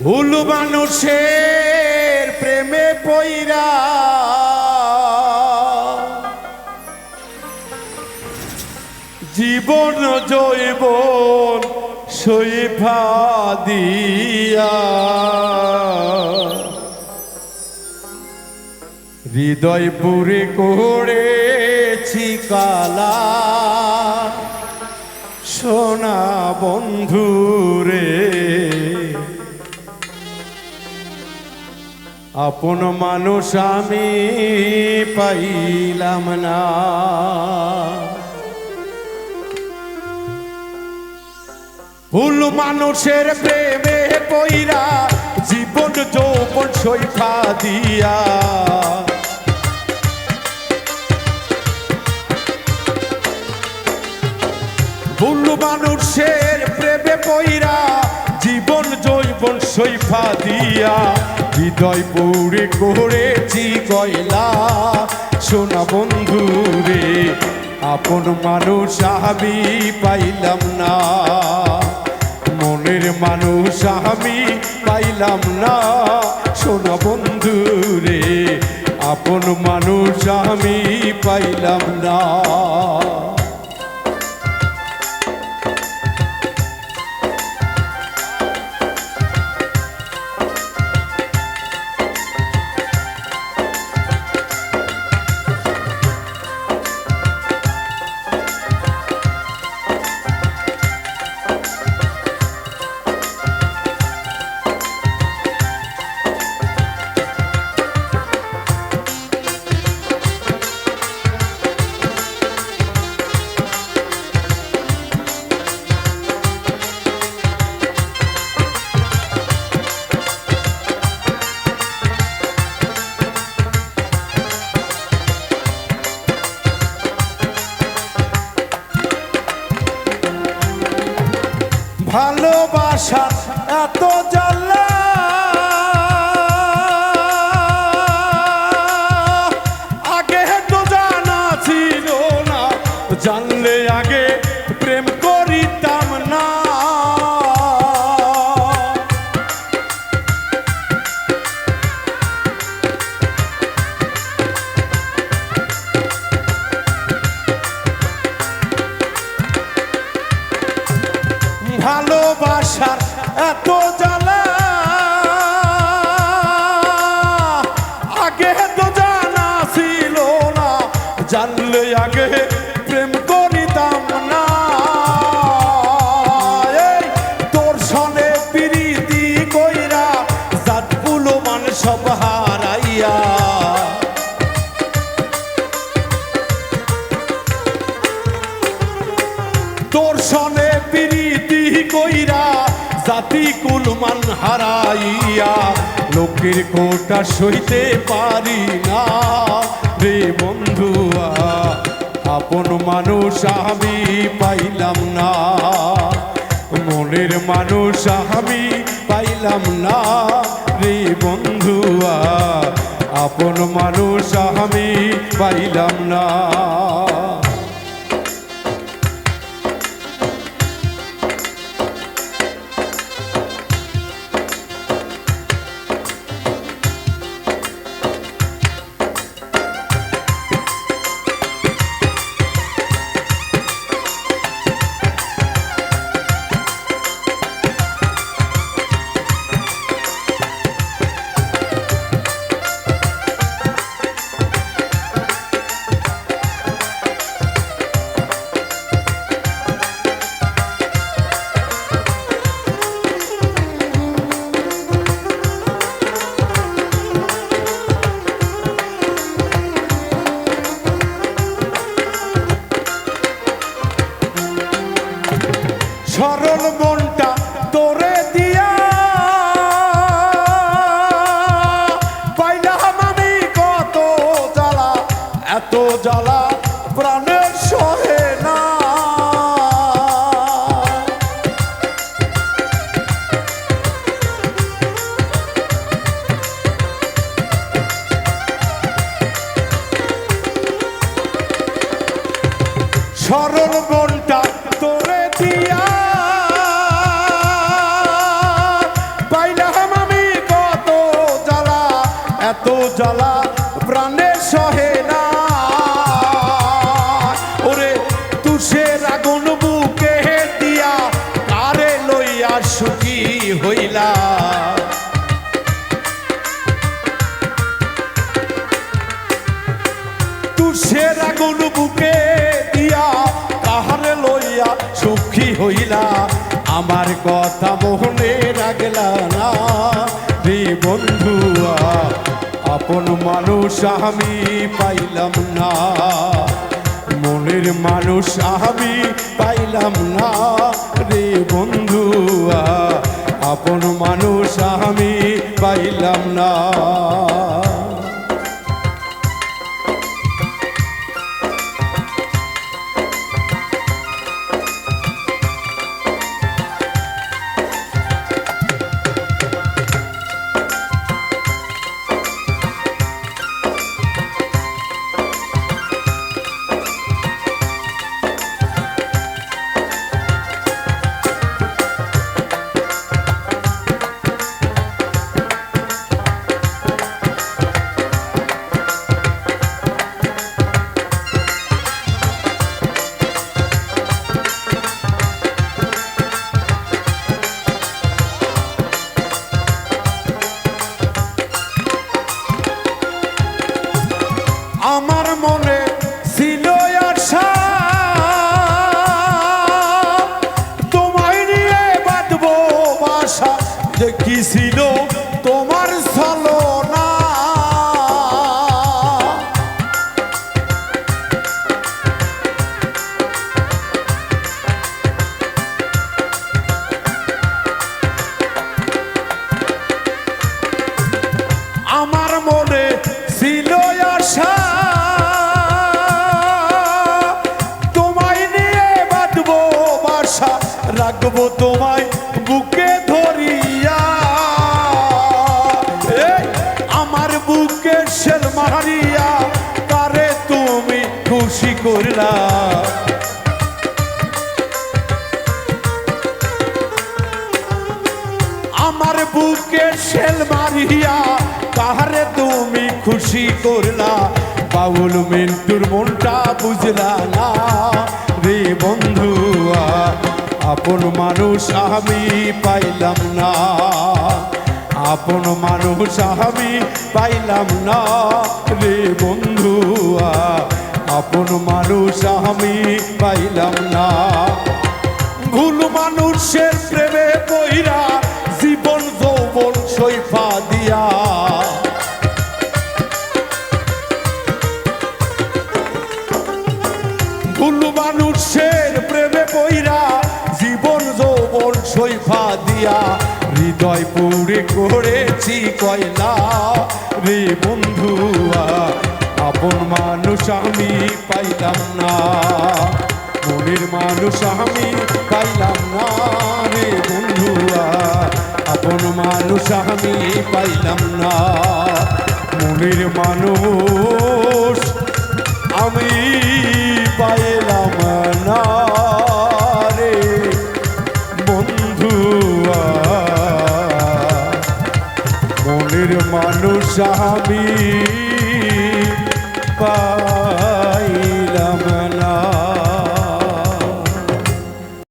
ভুল মানুষের প্রেমে পইরা জীবন জৈবন সইফা দিয়া হৃদয় পুরে করেছি কালা সোনা বন্ধুরে আপন মানুষ আমি পাইলাম না ভুল মানুষের প্রেমে পইরা জীবন যৌবন সইফা দিয়া ভুল মানুষের প্রেমে পইরা জীবন যৌবন সইফা দিয়া হৃদয় পুরে করেছি কয়লা সোনা বন্ধুরে আপন মানুষ আমি পাইলাম না মনের মানুষ আমি পাইলাম না সোনা বন্ধুরে আপন মানুষ আমি পাইলাম না ভালোবাসা এত জ্বালা আগে তো জানা ছিল না জানলে আগে প্রেম করিতাম না ভালোবাসার এত জ্বালা আগে তো জানা ছিল না জানলে আগে প্রেম করিতাম না তোর সনে প্রীতি কইরা জাত কুলমান সব হারাইয়া তোর সনে প্রীতি কইরা জাতি কুলমান হারাইয়া লোকের কোটা সইতে পারি না রে বন্ধুয়া আপন মানুষ আমি পাইলাম না মনের মানুষ আমি পাইলাম না রে বন্ধুয়া আপন মানুষ আমি পাইলাম না এত জ্বালা প্রাণে সহে না। ওরে তুষের আগুন বুকে দিয়া কারে লইয়া সুখী হইলা। তুষের আগুন বুকে দিয়া কাহারে লইয়া সুখী হইলা। আমার কথা মনে রাখলা না রে বন্ধুয়া, আপন মানুষ আমি পাইলাম না, মনের মানুষ আমি পাইলাম না রে বন্ধুয়া, আপন মানুষ আমি পাইলাম না। আমার মনে ছিল আশা তোমায় নিয়ে বাঁধবো বাসা, দেখি ছিল তোমার ছলনা। আমার মনে ছিল আশা রাখবো তোমায় বুকে ধরিয়া, আমার বুকে শেল মারিয়া তারে তুমি খুশি করলা। আমার বুকে শেল মারিয়া তাহারে তুমি খুশি করলা। বাউল মিন্টুর মনটা বুঝলা না রে বন্ধুয়া, আপন মানুষ আমি পাইলাম না, আপন মানুষ আমি পাইলাম না রে বন্ধুয়া, আপন মানুষ আমি পাইলাম না। ভুল মানুষের প্রেমে পইরা জীবন যৌবন সইফা দিয়া, ভুল মানুষের প্রেমে পইরা জীবন যৌবন সইফা দিয়া, হৃদয় পুড়ে করেছি কয়লা রে বন্ধুয়া, আপন মানুষ আমি পাইলাম না, মনের মানুষ আমি পাইলাম না রে বন্ধুয়া, আপন মানুষ আমি পাইলাম না, মনের মানুষ আমি পাইলাম না রে বন্ধুয়া, মনের মানুষ আমি